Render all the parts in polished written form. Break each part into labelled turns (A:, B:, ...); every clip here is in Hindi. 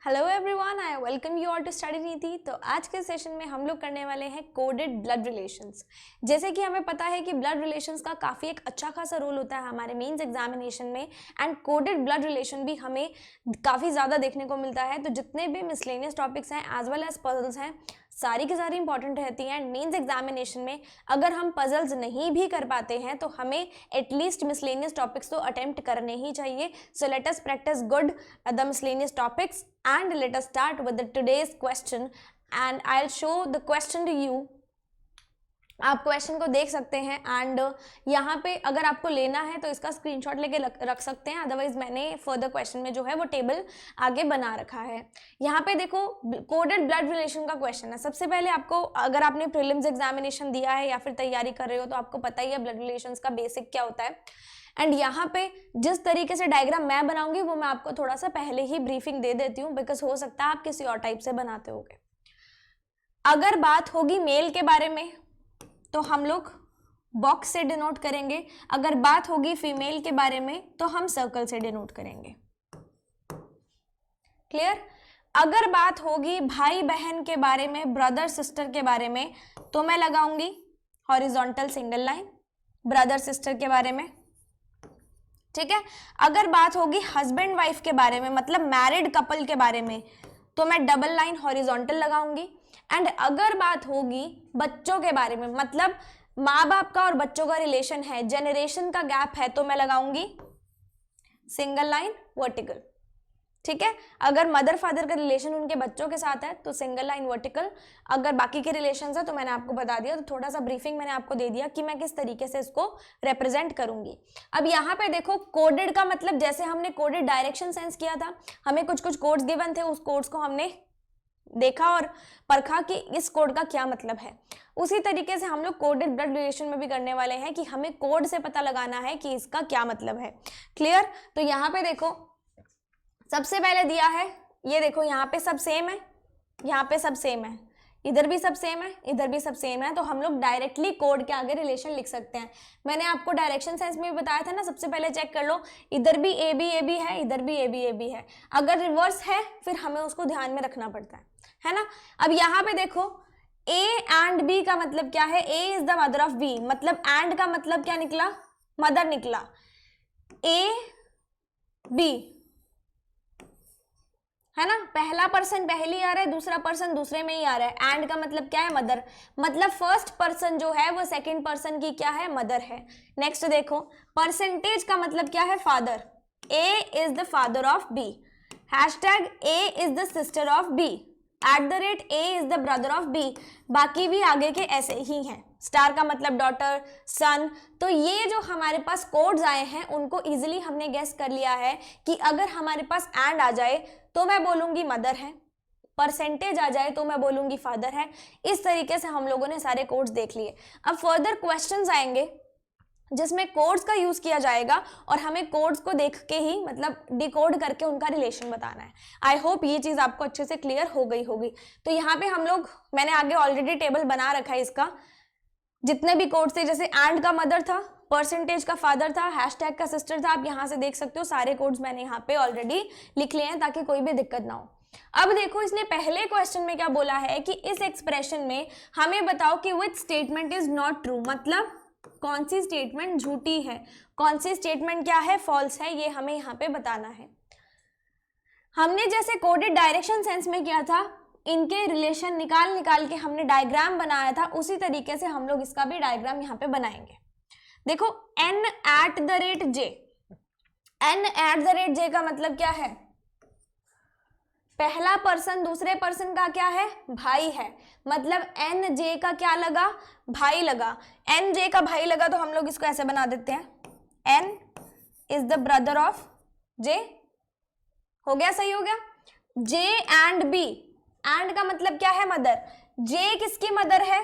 A: Hello everyone, I welcome you all to study Niti. तो आज के सेशन में हम लोग करने वाले हैं कोडेड ब्लड रिलेशंस। जैसे कि हमें पता है कि ब्लड रिलेशंस का काफ़ी एक अच्छा खासा रोल होता है हमारे मेंस एग्जामिनेशन में, एंड कोडेड ब्लड रिलेशन भी हमें काफ़ी ज़्यादा देखने को मिलता है। तो जितने भी मिसलेनियस टॉपिक्स हैं एज वेल एज पजल्स हैं, सारी की सारी इंपॉर्टेंट रहती हैं। एंड मेंस एग्जामिनेशन में अगर हम पजल्स नहीं भी कर पाते हैं तो हमें एटलीस्ट मिसलेनियस टॉपिक्स तो अटेम्प्ट करने ही चाहिए। So let us practice good the miscellaneous topics and let us start with the today's question and I'll show the question to you। आप क्वेश्चन को देख सकते हैं एंड यहाँ पे अगर आपको लेना है तो इसका स्क्रीनशॉट लेके रख सकते हैं, अदरवाइज मैंने फर्दर क्वेश्चन में जो है वो टेबल आगे बना रखा है। यहाँ पे देखो कोडेड ब्लड रिलेशन का क्वेश्चन है। सबसे पहले आपको, अगर आपने प्रीलिम्स एग्जामिनेशन दिया है या फिर तैयारी कर रहे हो तो आपको पता ही है ब्लड रिलेशंस का बेसिक क्या होता है। एंड यहाँ पे जिस तरीके से डायग्राम मैं बनाऊंगी वो मैं आपको थोड़ा सा पहले ही ब्रीफिंग दे देती हूँ, बिकॉज हो सकता है आप किसी और टाइप से बनाते होगे। अगर बात होगी मेल के बारे में तो हम लोग बॉक्स से डिनोट करेंगे, अगर बात होगी फीमेल के बारे में तो हम सर्कल से डिनोट करेंगे। क्लियर? अगर बात होगी भाई बहन के बारे में, ब्रदर सिस्टर के बारे में, तो मैं लगाऊंगी horizontal single line brother sister के बारे में। ठीक है। अगर बात होगी हस्बैंड वाइफ के बारे में, मतलब मैरिड कपल के बारे में, तो मैं डबल लाइन हॉरिजॉन्टल लगाऊंगी। एंड अगर बात होगी बच्चों के बारे में, मतलब माँ बाप का और बच्चों का रिलेशन है, जनरेशन का गैप है, तो मैं लगाऊंगी सिंगल लाइन वर्टिकल। ठीक है। अगर मदर फादर का रिलेशन उनके बच्चों के साथ है तो सिंगल लाइन वर्टिकल। अगर बाकी के रिलेशंस है तो मैंने आपको बता दिया, तो थोड़ा सा ब्रीफिंग मैंने आपको दे दिया कि मैं किस तरीके से इसको रिप्रेजेंट करूंगी। अब यहाँ पे देखो कोडेड का मतलब, जैसे हमने कोडेड डायरेक्शन सेंस किया था, हमें कुछ कुछ कोड्स गिवन थे, उस कोड्स को हमने देखा और परखा कि इस कोड का क्या मतलब है। उसी तरीके से हम लोग कोडेड ब्लड रिलेशन में भी करने वाले हैं कि हमें कोड से पता लगाना है कि इसका क्या मतलब है। क्लियर? तो यहाँ पे देखो सबसे पहले दिया है, ये देखो यहाँ पे सब सेम है, यहाँ पे सब सेम है, इधर भी सब सेम है, इधर भी सब सेम है, तो हम लोग डायरेक्टली कोड के आगे रिलेशन लिख सकते हैं। मैंने आपको डायरेक्शन सेंस में भी बताया था ना, सबसे पहले चेक कर लो, इधर भी ए बी है, इधर भी ए बी है। अगर रिवर्स है फिर हमें उसको ध्यान में रखना पड़ता है ना। अब यहाँ पे देखो ए एंड बी का मतलब क्या है, A is the mother of B, मतलब एंड का मतलब क्या निकला, मदर निकला। ए बी है ना, पहला पर्सन पहले आ रहा है, दूसरा पर्सन दूसरे में ही आ रहा है। एंड का मतलब क्या है, मदर, मतलब फर्स्ट पर्सन जो है वो सेकंड पर्सन की क्या है, मदर है। नेक्स्ट देखो परसेंटेज का मतलब क्या है, father, A is the father of B, hashtag A is the sister of B, @ A is the brother of B, बाकी भी आगे के ऐसे ही हैं। स्टार का मतलब डॉटर, सन। तो ये जो हमारे पास कोड्स आए हैं उनको इजीली हमने गेस कर लिया है कि अगर हमारे पास एंड आ जाए तो मैं बोलूंगी मदर है, परसेंटेज आ जाए तो मैं बोलूंगी फादर है। इस तरीके से हम लोगों ने सारे कोड्स देख लिए। अब फर्दर क्वेश्चंस आएंगे जिसमें कोड्स का यूज किया जाएगा और हमें कोड्स को देख के ही, मतलब डिकोड करके उनका रिलेशन बताना है। आई होप ये चीज आपको अच्छे से क्लियर हो गई होगी। तो यहाँ पे हम लोग, मैंने आगे ऑलरेडी टेबल बना रखा है इसका, जितने भी कोड्स थे, जैसे एंड का मदर था, परसेंटेज का फादर था, हैशटैग का सिस्टर था, आप यहाँ से देख सकते हो सारे कोड्स मैंने यहाँ पे ऑलरेडी लिख लिए हैं ताकि कोई भी दिक्कत ना हो। अब देखो इसने पहले क्वेश्चन में क्या बोला है कि इस एक्सप्रेशन में हमें बताओ कि which statement is not true, मतलब कौन सी स्टेटमेंट झूठी है, कौन सी स्टेटमेंट क्या है, फॉल्स है, ये हमें यहाँ पे बताना है। हमने जैसे कोडेड डायरेक्शन सेंस में किया था, इनके रिलेशन निकाल के हमने डायग्राम बनाया था, उसी तरीके से हम लोग इसका भी डायग्राम यहाँ पे बनाएंगे। देखो n @ j, n @ j का मतलब क्या है, पहला पर्सन दूसरे पर्सन का क्या है, भाई है, मतलब एन जे का क्या लगा, भाई लगा। एन जे का भाई लगा तो हम लोग इसको ऐसे बना देते हैं, N is the brother of J. हो गया, सही हो गया। जे एंड बी, एंड का मतलब क्या है, मदर, जे किसकी मदर है,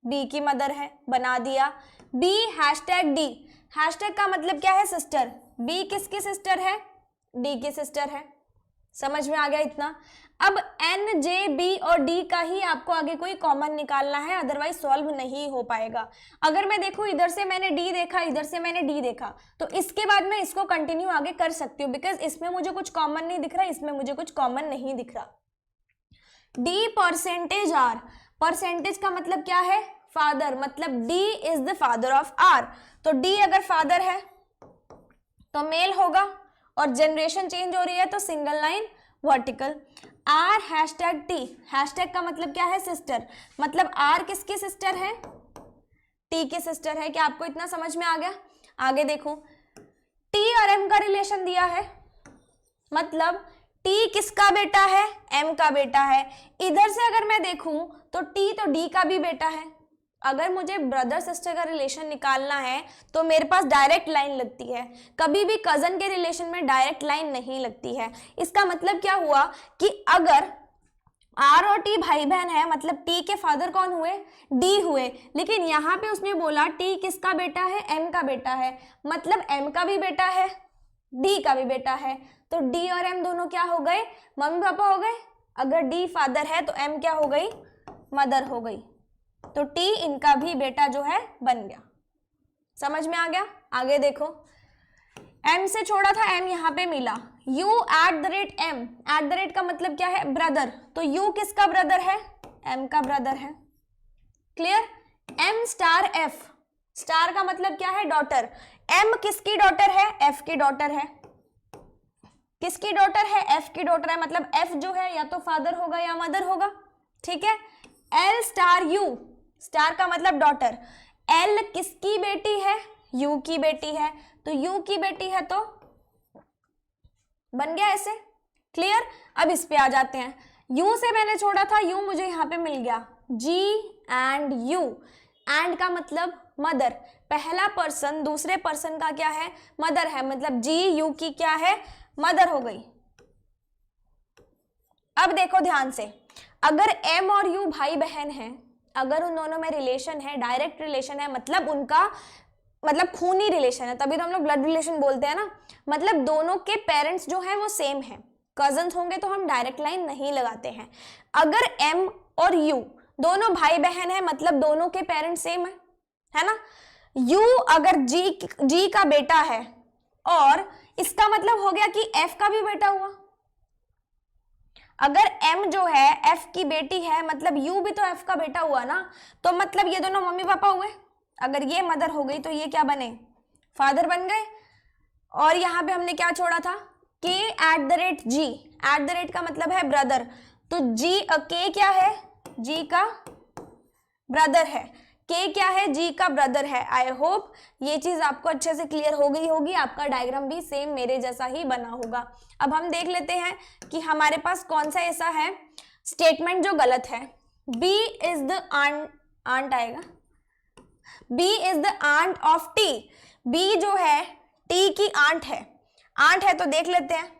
A: बी की मदर है, बना दिया। बी हैशटैग डी, हैशटैग का मतलब क्या है, सिस्टर, बी किसकी सिस्टर है, डी की सिस्टर है। समझ में आ गया इतना? अब एन, जे, बी और डी का ही आपको आगे कोई कॉमन निकालना है, अदरवाइज सॉल्व नहीं हो पाएगा। अगर मैं देखूं इधर से मैंने डी देखा, इधर से मैंने डी देखा, तो इसके बाद मैं इसको कंटिन्यू आगे कर सकती हूँ, बिकॉज इसमें मुझे कुछ कॉमन नहीं दिख रहा, इसमें मुझे कुछ कॉमन नहीं दिख रहा। डी परसेंटेज आर, परसेंटेज का मतलब क्या है? फादर, मतलब D is the father of R. तो डी अगर फादर है तो मेल होगा, और जनरेशन चेंज हो रही है तो single line vertical. R hashtag T, hashtag का मतलब क्या है? सिस्टर, मतलब आर किसकी सिस्टर है? टी की सिस्टर है। क्या आपको इतना समझ में आ गया? आगे देखो, टी और एम का रिलेशन दिया है, मतलब टी किसका बेटा है? एम का बेटा है। इधर से अगर मैं देखूं तो टी तो डी का भी बेटा है। अगर मुझे ब्रदर सिस्टर का रिलेशन निकालना है तो मेरे पास डायरेक्ट लाइन लगती है, कभी भी कजन के रिलेशन में डायरेक्ट लाइन नहीं लगती है। इसका मतलब क्या हुआ कि अगर आर और टी भाई बहन है, मतलब टी के फादर कौन हुए? डी हुए, लेकिन यहाँ पे उसने बोला टी किसका बेटा है? एम का बेटा है, मतलब एम का भी बेटा है, डी का भी बेटा है, तो डी और एम दोनों क्या हो गए? मम्मी पापा हो गए। अगर डी फादर है तो एम क्या हो गई? मदर हो गई। तो टी इनका भी बेटा जो है बन गया। समझ में आ गया? आगे देखो, एम से छोड़ा था, एम यहाँ पे मिला, U at the rate M, at the rate का मतलब क्या है? ब्रदर, तो यू किसका ब्रदर है? एम का ब्रदर है। Clear? M star F, star का मतलब क्या है? डॉटर। एम किसकी डॉटर है? एफ की डॉटर है। किसकी डॉटर है? एफ की डॉटर है, मतलब एफ जो है या तो फादर होगा या मदर होगा। ठीक है? एल स्टार यू, स्टार का मतलब डॉटर, एल किसकी बेटी है? यू की बेटी है, तो यू की बेटी है तो बन गया ऐसे। क्लियर? अब इस पे आ जाते हैं, यू से मैंने छोड़ा था, यू मुझे यहाँ पे मिल गया, जी एंड यू, एंड का मतलब मदर, पहला पर्सन दूसरे पर्सन का क्या है? मदर है, मतलब जी यू की क्या है? मदर हो गई। अब देखो ध्यान से, अगर एम और यू भाई बहन हैं, अगर उन दोनों में रिलेशन है, डायरेक्ट रिलेशन है, मतलब उनका मतलब खूनी रिलेशन है, तभी तो हम लोग ब्लड रिलेशन बोलते हैं ना, मतलब दोनों के पेरेंट्स जो हैं वो सेम है, कजन्स होंगे तो हम डायरेक्ट लाइन नहीं लगाते हैं। अगर एम और यू दोनों भाई बहन है, मतलब दोनों के पेरेंट्स सेम है ना। यू अगर जी का बेटा है, और इसका मतलब हो गया कि एफ का भी बेटा हुआ। अगर m जो है f की बेटी है, मतलब u भी तो f का बेटा हुआ ना, तो मतलब ये दोनों मम्मी पापा हुए। अगर ये मदर हो गई तो ये क्या बने? फादर बन गए। और यहाँ पे हमने क्या छोड़ा था? k at the rate G, at the rate का मतलब है ब्रदर, तो g k क्या है? g का ब्रदर है, k क्या है? g का ब्रदर है। आई होप ये चीज आपको अच्छे से क्लियर हो गई होगी, आपका डायग्राम भी सेम मेरे जैसा ही बना होगा। अब हम देख लेते हैं कि हमारे पास कौन सा ऐसा है स्टेटमेंट जो गलत है। B इज द आंट आएगा, B is the aunt of T, B जो है T की आंट है तो देख लेते हैं।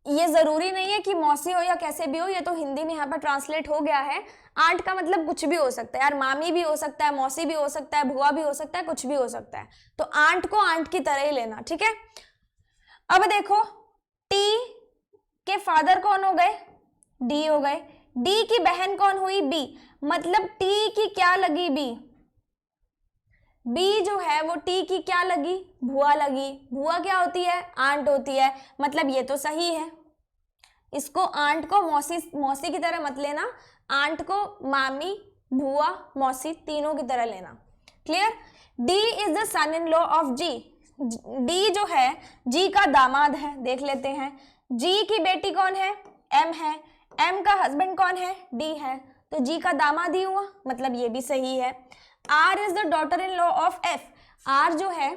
A: ये जरूरी नहीं है कि मौसी हो या कैसे भी हो, ये तो हिंदी में यहाँ पर ट्रांसलेट हो गया है। आंट का मतलब कुछ भी हो सकता है यार, मामी भी हो सकता है, मौसी भी हो सकता है, बुआ भी हो सकता है, कुछ भी हो सकता है, तो आंट को आंट की तरह ही लेना। ठीक है? अब देखो, टी के फादर कौन हो गए? डी हो गए। डी की बहन कौन हुई? बी, मतलब टी की क्या लगी? बी जो है वो टी की क्या लगी? बुआ लगी। बुआ क्या होती है? आंट होती है, मतलब ये तो सही है। इसको आंट को मौसी की तरह मत लेना, आंट को मामी, बुआ, मौसी तीनों की तरह लेना। Clear? D is the son in law of G, D जो है जी का दामाद है। देख लेते हैं, जी की बेटी कौन है? एम है, एम का हस्बैंड कौन है? डी है, तो जी का दामाद ही हुआ, मतलब ये भी सही है। R is the daughter in law of F, R जो है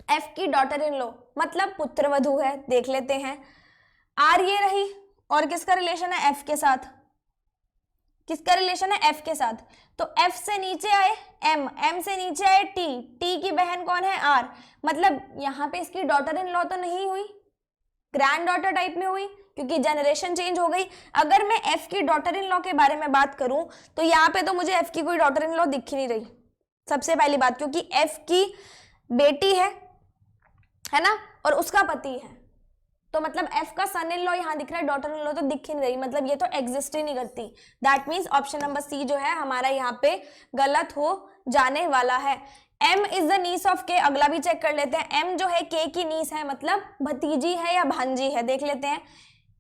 A: एफ की डॉटर इन लॉ, मतलब पुत्रवधू है। देख लेते हैं, आर ये रही, और किसका रिलेशन है? एफ के साथ। किसका रिलेशन है? एफ के साथ। तो एफ से नीचे आए एम, एम से नीचे आए टी, टी की बहन कौन है? आर, मतलब यहाँ पे इसकी डॉटर इन लॉ तो नहीं हुई, ग्रैंड डॉटर टाइप में हुई, क्योंकि जनरेशन चेंज हो गई। अगर मैं एफ की डॉटर इन लॉ के बारे में बात करूं तो यहाँ पे तो मुझे एफ की कोई डॉटर इन लॉ दिख ही नहीं रही, सबसे पहली बात, क्योंकि एफ की बेटी है ना, और उसका पति है, तो मतलब एफ का सन इन लॉ यहाँ दिख रहा है, डॉटर इन लॉ तो दिख ही नहीं रही, मतलब ये तो एग्जिस्ट ही नहीं करती। That means option number C जो है हमारा यहाँ पे गलत हो जाने वाला है। M is the niece of K, अगला भी चेक कर लेते हैं। एम जो है के की नीस है, मतलब भतीजी है या भांजी है, देख लेते हैं।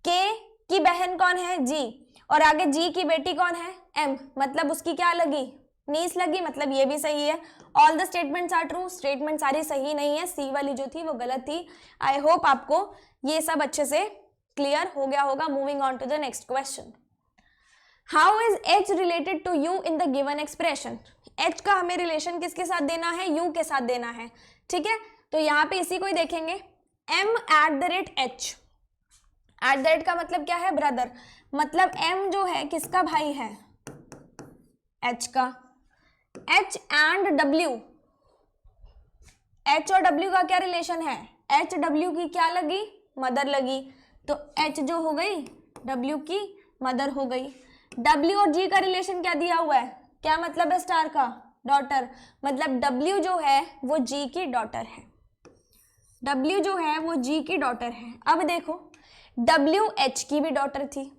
A: के की बहन कौन है, जी, और आगे जी की बेटी कौन है, एम, मतलब उसकी क्या लगी, नीस लगी, मतलब ये भी सही है। All the statements are true, statement सारी सही नहीं है, सी वाली जो थी वो गलत थी। आई होप आपको ये सब अच्छे से क्लियर हो गया होगा। Moving on to the next question. How is H related to U in the given expression? H का हमें रिलेशन किसके साथ देना है, यू के साथ देना है, ठीक है। तो यहाँ पे इसी को ही देखेंगे, M at the rate H. At the rate का मतलब क्या है, ब्रदर, मतलब एम जो है किसका भाई है, एच का। एच एंड डब्ल्यू, एच और डब्ल्यू का क्या रिलेशन है, एच डब्ल्यू की क्या लगी, मदर लगी, तो एच जो हो गई डब्ल्यू की मदर हो गई। डब्ल्यू और जी का रिलेशन क्या दिया हुआ है, क्या मतलब है स्टार का, डॉटर, मतलब डब्ल्यू जो है वो जी की डॉटर है, डब्ल्यू जो है वो जी की डॉटर है। अब देखो डब्ल्यू एच की भी डॉटर थी,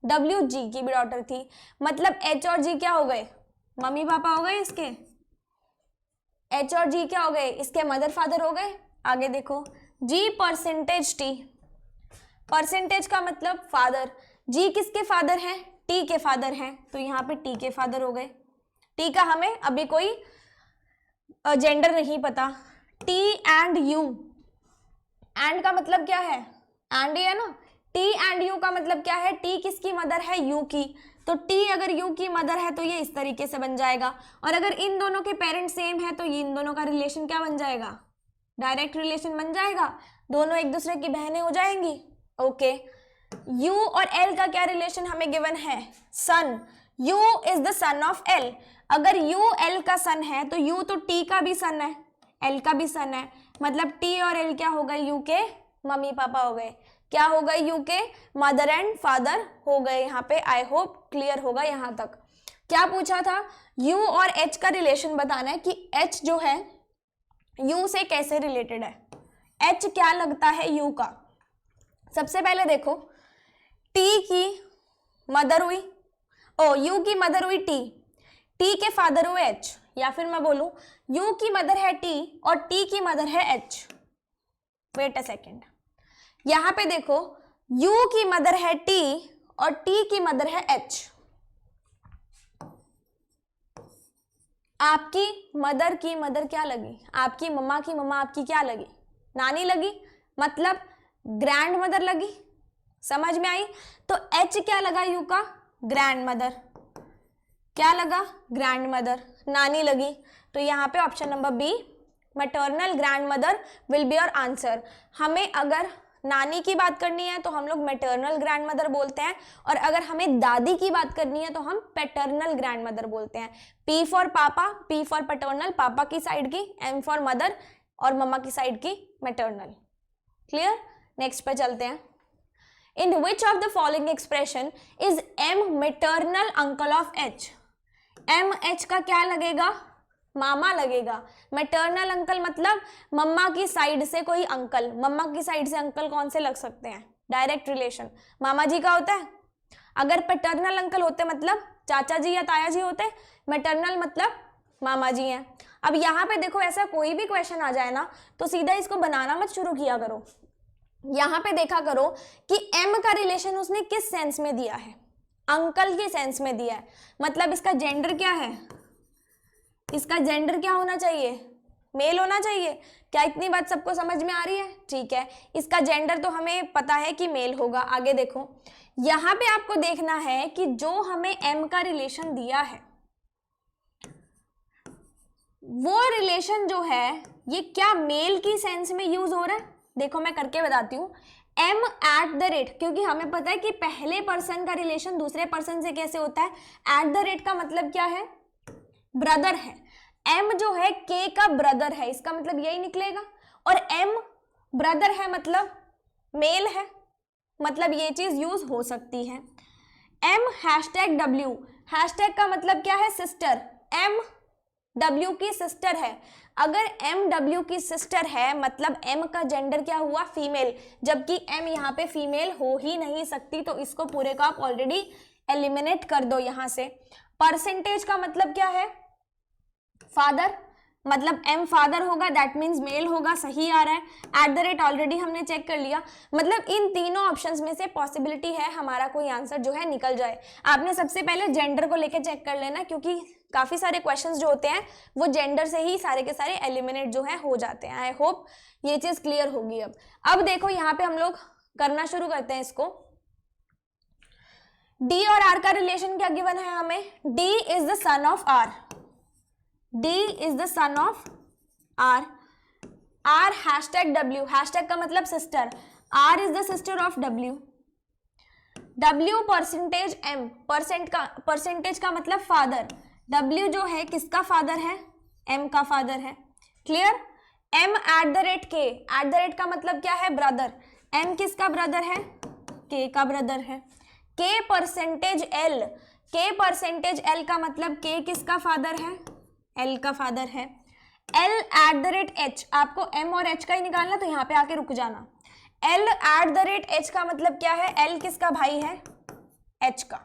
A: डब्ल्यू जी की भी डॉटर थी, मतलब एच और जी क्या हो गए, मम्मी पापा हो गए इसके, एच और जी क्या हो गए, इसके मदर फादर हो गए। आगे देखो जी परसेंटेज टी, परसेंटेज का मतलब फादर, जी किसके फादर हैं, टी के फादर हैं, तो यहाँ पे टी के फादर हो गए। टी का हमें अभी कोई जेंडर नहीं पता। टी एंड यू, एंड का मतलब क्या है, एंड ही है ना, टी एंड यू का मतलब क्या है, टी किसकी मदर है, यू की, तो टी अगर यू की मदर है तो ये इस तरीके से बन जाएगा, और अगर इन दोनों के पेरेंट सेम है तो ये इन दोनों का रिलेशन क्या बन जाएगा, डायरेक्ट रिलेशन बन जाएगा, दोनों एक दूसरे की बहनें हो जाएंगी। ओके, यू और एल का क्या रिलेशन हमें गिवन है, son, U is the son of L, अगर यू एल का सन है तो यू तो टी का भी सन है, एल का भी सन है, मतलब टी और एल क्या हो गए, यू के मम्मी पापा हो गए, क्या हो गए, यू के मदर एंड फादर हो गए। यहाँ पे आई होप क्लियर होगा यहाँ तक। क्या पूछा था, यू और एच का रिलेशन बताना है कि एच जो है यू से कैसे रिलेटेड है, एच क्या लगता है यू का। सबसे पहले देखो टी की मदर हुई, यू की मदर हुई टी के फादर हुए एच, या फिर मैं बोलूं यू की मदर है टी और टी की मदर है एच। वेट अ सेकेंड, यहां पे देखो यू की मदर है टी और टी की मदर है एच, आपकी मदर की मदर क्या लगी, आपकी मम्मा की मम्मा आपकी क्या लगी, नानी लगी, मतलब ग्रैंड मदर लगी, समझ में आई। तो एच क्या लगा यू का, ग्रैंड मदर, क्या लगा, ग्रैंड मदर, नानी लगी, तो यहाँ पे option number B maternal grandmother will be your answer. हमें अगर नानी की बात करनी है तो हम लोग मैटरनल ग्रैंड मदर बोलते हैं, और अगर हमें दादी की बात करनी है तो हम पैटर्नल ग्रैंड मदर बोलते हैं। पी फॉर पापा, पी फॉर पैटर्नल, पापा की साइड की, एम फॉर मदर और मम्मा की साइड की मैटरनल। क्लियर, नेक्स्ट पे चलते हैं। In which of the following expression is M maternal uncle of H, M H का क्या लगेगा, मामा लगेगा, मैटरनल अंकल मतलब मम्मा की साइड से कोई अंकल, मम्मा की साइड से अंकल कौन से लग सकते हैं, डायरेक्ट रिलेशन मामा जी का होता है। अगर पैटर्नल अंकल होते मतलब चाचा जी या ताया जी होते, मैटरनल मतलब मामा जी हैं। अब यहाँ पे देखो ऐसा कोई भी क्वेश्चन आ जाए ना तो सीधा इसको बनाना मत शुरू किया करो, यहाँ पे देखा करो कि एम का रिलेशन उसने किस सेंस में दिया है, अंकल के सेंस में दिया है, मतलब इसका जेंडर क्या है, इसका जेंडर क्या होना चाहिए, मेल होना चाहिए। क्या इतनी बात सबको समझ में आ रही है, ठीक है, इसका जेंडर तो हमें पता है कि मेल होगा। आगे देखो यहाँ पे आपको देखना है कि जो हमें एम का रिलेशन दिया है वो रिलेशन जो है ये क्या मेल की सेंस में यूज हो रहा है, देखो मैं करके बताती हूँ। एम एट द रेट, क्योंकि हमें पता है कि पहले पर्सन का रिलेशन दूसरे पर्सन से कैसे होता है, एट द रेट का मतलब क्या है, ब्रदर है, एम जो है के का ब्रदर है, इसका मतलब यही निकलेगा, और एम ब्रदर है मतलब मेल है, मतलब ये चीज यूज हो सकती है। एम हैशटैग डब्ल्यू, हैशटैग का मतलब क्या है, सिस्टर, एम डब्ल्यू की सिस्टर है, अगर एम डब्ल्यू की सिस्टर है मतलब एम का जेंडर क्या हुआ, फीमेल, जबकि एम यहाँ पे फीमेल हो ही नहीं सकती, तो इसको पूरे को आप ऑलरेडी एलिमिनेट कर दो यहाँ से। परसेंटेज का मतलब क्या है, फादर, मतलब एम फादर होगा, दैट मीन्स मेल होगा, सही आ रहा है। एट द रेट ऑलरेडी हमने चेक कर लिया, मतलब इन तीनों ऑप्शंस में से पॉसिबिलिटी है हमारा कोई आंसर जो है निकल जाए। आपने सबसे पहले जेंडर को लेके चेक कर लेना, क्योंकि काफी सारे क्वेश्चंस जो होते हैं वो जेंडर से ही सारे के सारे एलिमिनेट जो है हो जाते हैं। आई होप ये चीज क्लियर होगी। अब देखो यहाँ पे हम लोग करना शुरू करते हैं इसको। डी और आर का रिलेशन क्या गिवन है हमें, D is the son of R, D is the son of R, R hashtag W, hashtag का मतलब sister, R is the sister of W, W percentage M, percentage का मतलब फादर, W जो है किसका फादर है, M का फादर है, clear. M eight the rate K, at the rate का मतलब क्या है, ब्रदर, M किसका ब्रदर है, K का ब्रदर है। K percentage L, K percentage L का मतलब K किसका फादर है, L का फादर है। L eight the rate H, आपको M और H का ही निकालना, तो यहाँ पे आके रुक जाना। L eight the rate H का मतलब क्या है, L किसका भाई है, H का,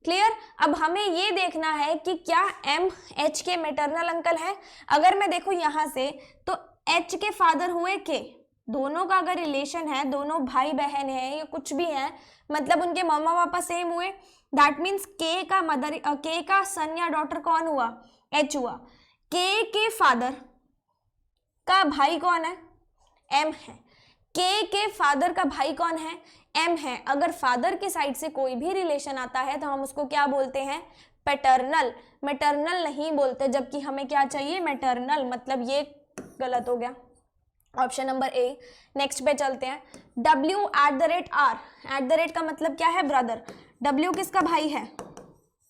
A: क्लियर। अब हमें ये देखना है कि क्या M H के मैटरनल अंकल है। अगर मैं देखूं यहाँ से तो H के फादर हुए K, दोनों का अगर रिलेशन है, दोनों भाई बहन है या कुछ भी है, मतलब उनके मम्मा पापा सेम हुए, दैट मीन्स K का मदर, K का सन या डॉटर कौन हुआ, H हुआ। K के फादर का भाई कौन है, M है। K के फादर का भाई कौन है, M है। अगर फादर के साइड से कोई भी रिलेशन आता है तो हम उसको क्या बोलते हैं, पैटर्नल, मैटरनल नहीं बोलते, जबकि हमें क्या चाहिए, मैटरनल, मतलब ये गलत हो गया, ऑप्शन नंबर ए। नेक्स्ट पे चलते हैं, W eight the rate R, eight the rate का मतलब क्या है, ब्रदर, W किसका भाई है,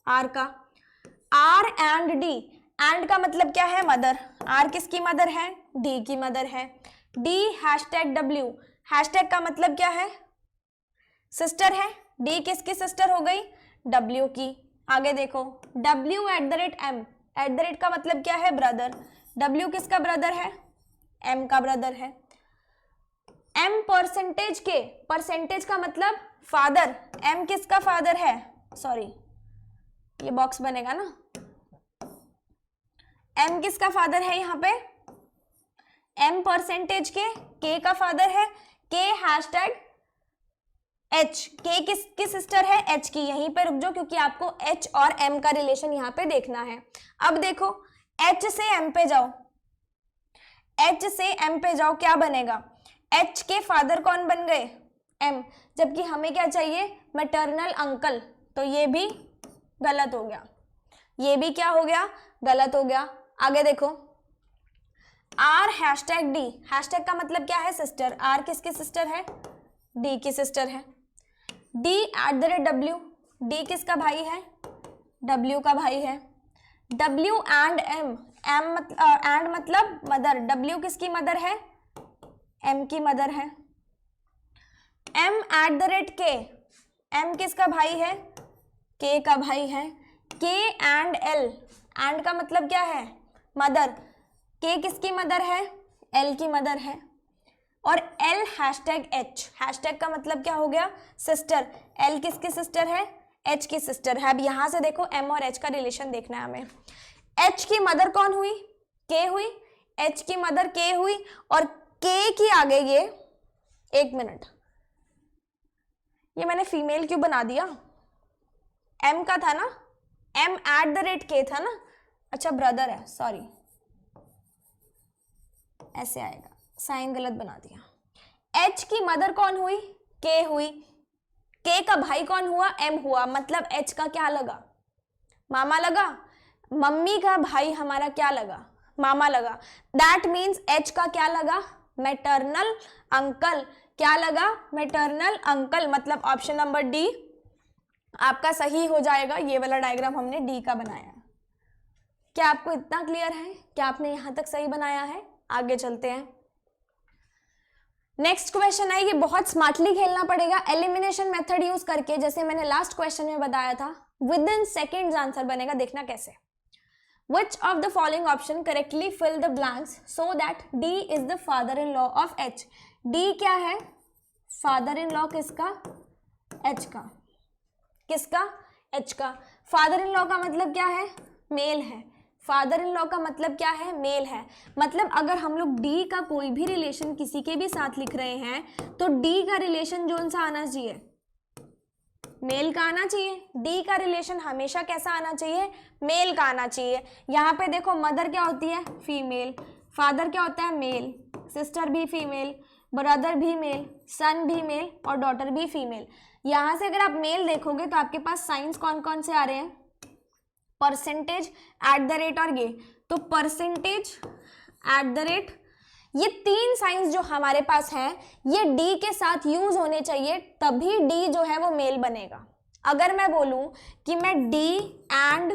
A: R का। R एंड D, एंड का मतलब क्या है, मदर, R किसकी मदर है, D की मदर है। D हैशटैग W, हैशटैग का मतलब क्या है, सिस्टर है, D किसकी सिस्टर हो गई, W की। आगे देखो, W eight the rate M, eight the rate का मतलब क्या है, ब्रदर, W किसका ब्रदर है, M का ब्रदर है। M परसेंटेज के, परसेंटेज का मतलब फादर, M किसका फादर है, सॉरी ये बॉक्स बनेगा ना, M किसका फादर है यहाँ पे, M परसेंटेज के K का फादर है, K हैशटैग H, K किसकी सिस्टर है, H की। यहीं पे रुक जाओ क्योंकि आपको H और M का रिलेशन यहाँ पे देखना है। अब देखो H से M पे जाओ, H से M पे जाओ, क्या बनेगा, H के फादर कौन बन गए, M, जबकि हमें क्या चाहिए, मैटरनल अंकल, तो ये भी गलत हो गया, ये भी क्या हो गया, गलत हो गया। आगे देखो, R हैशटैग D, हैशटैग का मतलब क्या है, सिस्टर, R किसकी सिस्टर है, D की सिस्टर है। D eight the rate W, D किसका भाई है, W का भाई है। W एंड M, एंड मतलब मदर, W किसकी मदर है, M की मदर है। M eight the rate K, M किसका भाई है, K का भाई है। K एंड L, एंड का मतलब क्या है, मदर, K किसकी मदर है, L की मदर है। और L हैशटैग H, हैशटैग का मतलब क्या हो गया, सिस्टर, L किसकी सिस्टर है, H की सिस्टर है। अब यहाँ से देखो M और H का रिलेशन देखना है हमें। H की मदर कौन हुई, K हुई, H की मदर K हुई, और K की आगे ये, एक मिनट, ये मैंने फीमेल क्यों बना दिया, M का था ना, M eight the rate K था ना, अच्छा ब्रदर है, सॉरी ऐसे आएगा, साइन गलत बना दिया। H की मदर कौन हुई, K हुई, K का भाई कौन हुआ, M हुआ, मतलब H का क्या लगा, मामा लगा, मम्मी का भाई हमारा क्या लगा, मामा लगा, दैट मीन्स H का क्या लगा, मैटरनल अंकल, क्या लगा, मैटरनल अंकल, मतलब ऑप्शन नंबर डी आपका सही हो जाएगा। ये वाला डायग्राम हमने डी का बनाया। क्या आपको इतना क्लियर है, क्या आपने यहां तक सही बनाया है? आगे चलते हैं। नेक्स्ट क्वेश्चन है, ये बहुत स्मार्टली खेलना पड़ेगा, एलिमिनेशन मेथड यूज करके, जैसे मैंने लास्ट क्वेश्चन में बताया था, विद इन सेकेंड्स आंसर बनेगा, देखना कैसे। Which of the following option correctly fill the blanks so that D is the father-in-law of H? D क्या है? father-in-law किसका? H का. किसका? H का. father-in-law का मतलब क्या है? मेल है. father-in-law का मतलब क्या है? मेल है. मतलब अगर हम लोग D का कोई भी रिलेशन किसी के भी साथ लिख रहे हैं तो D का रिलेशन जोन सा आना चाहिए, मेल का आना चाहिए. डी का रिलेशन हमेशा कैसा आना चाहिए? मेल का आना चाहिए. यहाँ पे देखो मदर क्या होती है? फीमेल. फादर क्या होता है? मेल. सिस्टर भी फीमेल, ब्रदर भी मेल, सन भी मेल और डॉटर भी फीमेल. यहाँ से अगर आप मेल देखोगे तो आपके पास साइंस कौन कौन से आ रहे हैं? परसेंटेज, एट द रेट और ये. तो परसेंटेज, एट द रेट, ये तीन साइंस जो हमारे पास हैं ये डी के साथ यूज होने चाहिए, तभी डी जो है वो मेल बनेगा. अगर मैं बोलूं कि मैं डी एंड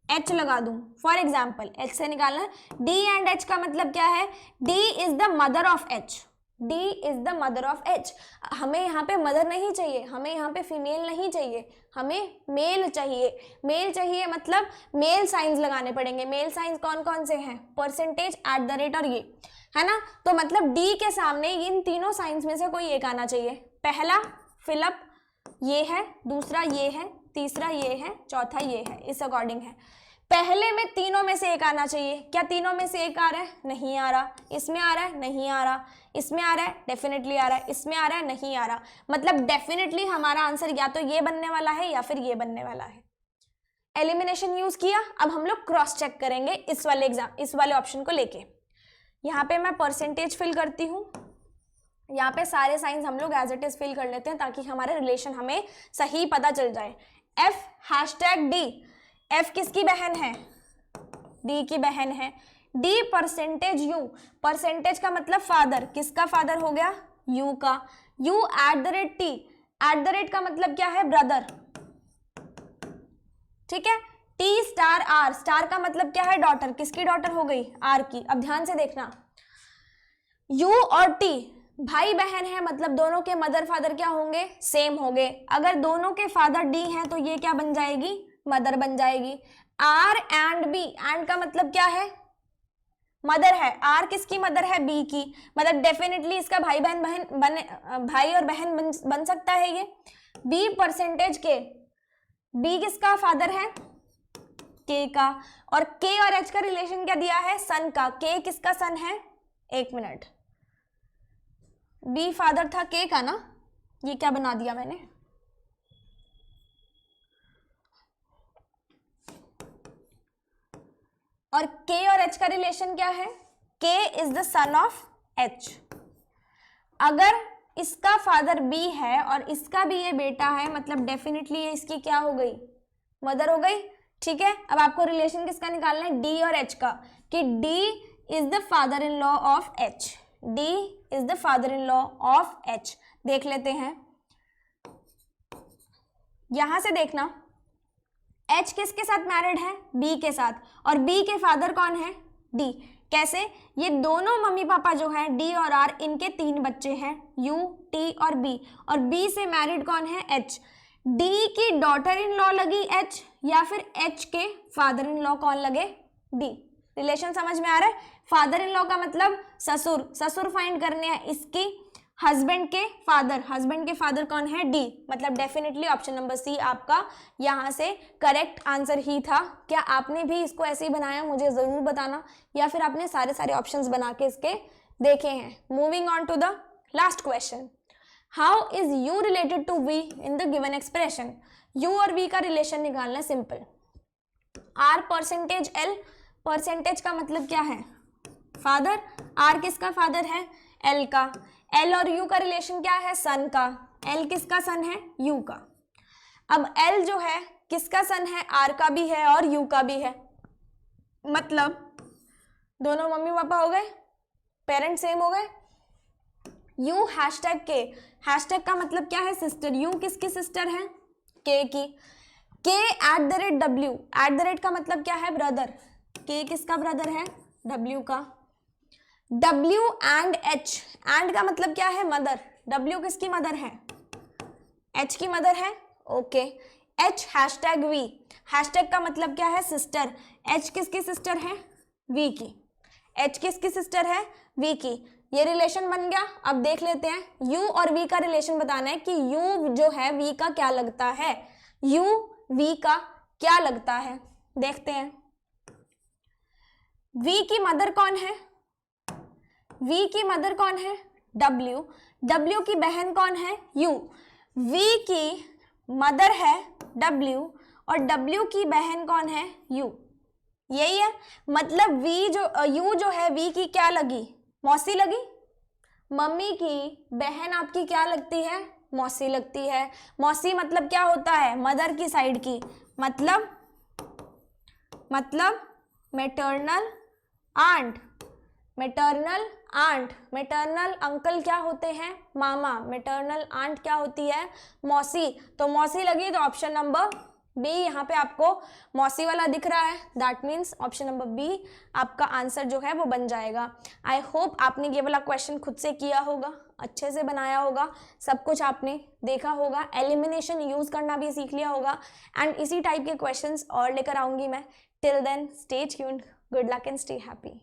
A: एच लगा दूं, फॉर एग्जाम्पल एच से निकालना है, डी एंड एच का मतलब क्या है? D is the mother of H. D is the mother of H. हमें यहाँ पे मदर नहीं चाहिए, हमें यहाँ पे फीमेल नहीं चाहिए, हमें मेल चाहिए. मेल चाहिए मतलब मेल साइंस लगाने पड़ेंगे. मेल साइंस कौन कौन से हैं? परसेंटेज, एट द रेट और ये, है ना. तो मतलब डी के सामने इन तीनों साइंस में से कोई एक आना चाहिए. पहला फिलअप ये है, दूसरा ये है, तीसरा ये है, चौथा ये है. इस अकॉर्डिंग है. पहले में तीनों में से एक आना चाहिए. क्या तीनों में से एक आ रहा है? नहीं आ रहा. इसमें आ रहा है? नहीं आ रहा. इसमें आ रहा है? डेफिनेटली आ रहा है. इसमें आ रहा है? नहीं आ रहा. मतलब डेफिनेटली हमारा आंसर या तो ये बनने वाला है या फिर ये बनने वाला है. एलिमिनेशन यूज किया. अब हम लोग क्रॉस चेक करेंगे इस वाले ऑप्शन को लेके. यहाँ पे मैं परसेंटेज फिल करती हूँ. यहाँ पे सारे साइंस हम लोग एज इट इज फिल कर लेते हैं ताकि हमारे रिलेशन हमें सही पता चल जाए. F hashtag D. एफ किसकी बहन है? डी की बहन है. D percentage you. परसेंटेज का मतलब फादर. किसका फादर हो गया? यू का. You at the rate T. Eight the rate का मतलब क्या है? ब्रदर. ठीक है. T star are. स्टार का मतलब क्या है? डॉटर. किसकी डॉटर हो गई? आर की. अब ध्यान से देखना, यू और टी भाई बहन है, मतलब दोनों के मदर फादर क्या होंगे? सेम होंगे. अगर दोनों के फादर डी हैं तो ये क्या बन जाएगी? मदर बन जाएगी. Are and B. एंड का मतलब क्या है? मदर है. आर किसकी मदर है? बी की. मतलब डेफिनेटली इसका भाई और बहन बन सकता है ये. बी परसेंटेज के. बी किसका फादर है? के का. और के और एच का रिलेशन क्या दिया है? सन का. के किसका सन है? एक मिनट, बी फादर था के का ना. ये क्या बना दिया मैंने? और के और एच का रिलेशन क्या है? के is the son of H. अगर इसका फादर बी है और इसका भी ये बेटा है, मतलब डेफिनेटली ये इसकी क्या हो गई? मदर हो गई. ठीक है. अब आपको रिलेशन किसका निकालना है? डी और एच का, कि D is the father in law of H. D is the father in law of H. देख लेते हैं. यहां से देखना, एच किसके साथ मैरिड है? बी के साथ. और बी के फादर कौन है? डी. कैसे? ये दोनों मम्मी पापा जो हैं डी और आर, इनके 3 बच्चे हैं, यू, टी और बी. और बी से मैरिड कौन है? एच. डी की डॉटर इन लॉ लगी एच, या फिर एच के फादर इन लॉ कौन लगे? डी. रिलेशन समझ में आ रहा है? फादर इन लॉ का मतलब ससुर. ससुर फाइंड करने हैं इसकी हस्बैंड के फादर. हस्बैंड के फादर कौन है? डी. मतलब डेफिनेटली ऑप्शन नंबर सी आपका यहाँ से करेक्ट आंसर ही था. क्या आपने भी इसको ऐसे ही बनाया? मुझे जरूर बताना, या फिर आपने सारे ऑप्शंस बना के इसके देखे हैं. Moving on to the last question. How is U related to V in the given expression? U और वी का रिलेशन निकालना है. Simple. R percentage L. Percentage का मतलब क्या है? फादर. आर किसका फादर है? एल का. एल और यू का रिलेशन क्या है? सन का. एल किसका सन है? यू का. अब एल जो है किसका सन है? आर का भी है और यू का भी है. मतलब दोनों मम्मी पापा हो गए, पेरेंट सेम हो गए. यू हैशटैग के. हैशटैग का मतलब क्या है? सिस्टर. यू किसकी सिस्टर है? के की. के eight the rate W. Eight the rate का मतलब क्या है? ब्रदर. के किसका ब्रदर है? डब्ल्यू का. W and H. एंड का मतलब क्या है? मदर. W किसकी मदर है? H की मदर है. Okay. H hashtag V. Hashtag का मतलब क्या है, सिस्टर। एच किसकी सिस्टर है, वी की। एच किसकी सिस्टर है, वी की। ये रिलेशन बन गया। अब देख लेते हैं यू और वी का रिलेशन बताना है कि यू जो है वी का क्या लगता है, यू वी का क्या लगता है। देखते हैं वी की मदर कौन है, वी की मदर कौन है, डब्ल्यू। डब्ल्यू की बहन कौन है, यू। वी की मदर है डब्ल्यू और डब्ल्यू की बहन कौन है, यू। यही है मतलब वी जो यू जो है वी की क्या लगी, मौसी लगी। मम्मी की बहन आपकी क्या लगती है, मौसी लगती है। मौसी मतलब क्या होता है, मदर की साइड की, मतलब maternal aunt. Maternal aunt, maternal uncle क्या होते हैं, मामा। मैटरनल आंट क्या होती है, मौसी। तो मौसी लगी तो ऑप्शन नंबर बी, यहाँ पे आपको मौसी वाला दिख रहा है, that means option number B आपका आंसर जो है वो बन जाएगा। आई होप आपने ये वाला क्वेश्चन खुद से किया होगा, अच्छे से बनाया होगा, सब कुछ आपने देखा होगा, एलिमिनेशन यूज करना भी सीख लिया होगा। एंड इसी टाइप के क्वेश्चंस और लेकर आऊंगी मैं। Till then stay tuned, good luck and stay happy.